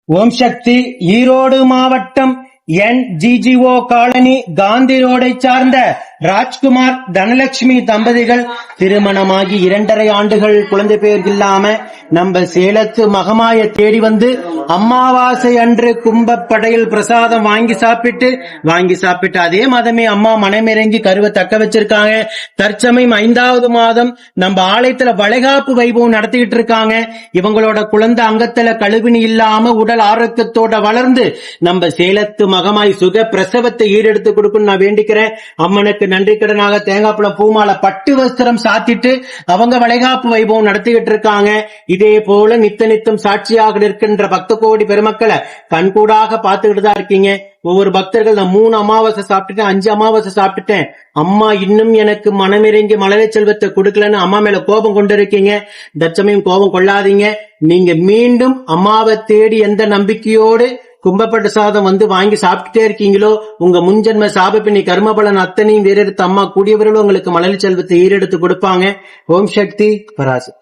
ஓம் சக்தி. ஈரோடு மாவட்டம் NGGO colony Gandhi ரோடை சார்ந்த ராஜ்குமார் தனலட்சுமி தம்பதிகள் திருமணமாகி 2.5 ஆண்டுகள் குழந்தை பேர் இல்லாம நம்ம சேலத்து மகமாய தேடி வந்து அமாவாசை அன்று கும்பப்படையில் பிரசாதம் வாங்கி சாப்பிட்டு அதே மாதமே அம்மா மனமிறங்கி கருவை தக்க வச்சிருக்காங்க. தற்சமயம் 5வது மாதம் நம்ம ஆலயத்துல வளைகாப்பு வைபவம் நடத்திக்கிட்டு இருக்காங்க. இவங்களோட குழந்தை அங்கத்துல கழுவினி இல்லாம உடல் ஆரோக்கியத்தோட வளர்ந்து நம்ம சேலத்து மகமாய் சுக பிரசவத்தை ஈடெடுத்து கொடுக்கணும் நான் வேண்டிக்கிறேன். அம்மனுக்கு நன்றி கடனாக தேங்காய்பழம் பூமாலை பட்டு வஸ்திரம் சாத்திட்டு அவங்க வளைகாப்பு வைபவம் நடத்திக்கிட்டு இருக்காங்க. இதே போல நித்தம் சாட்சியாக இருக்கின்ற பக்த கோடி பெருமக்களை கண்கூடாக பார்த்துக்கிட்டு தான் இருக்கீங்க. ஒவ்வொரு பக்தர்கள் நான் 3 அமாவாசை சாப்பிட்டுட்டேன், 5 அமாவாசை சாப்பிட்டுட்டேன், அம்மா இன்னும் எனக்கு மனமிறங்கி மலரை செல்வத்தை கொடுக்கலன்னு அம்மா மேல கோபம் கொண்டு இருக்கீங்க. தற்சமயம் கோபம் கொள்ளாதீங்க. நீங்க மீண்டும் அம்மாவை தேடி எந்த நம்பிக்கையோடு கும்பப்பிரசாதம் வந்து வாங்கி சாப்பிட்டுட்டே இருக்கீங்களோ உங்க முன்ஜென்ம சாபப்பினி கர்மபலன் அத்தனையும் வேறெடுத்து அம்மா கூடியவர்களும் உங்களுக்கு மலரி செல்வத்தை ஈரெடுத்து கொடுப்பாங்க. ஓம் சக்தி பராசக்தி.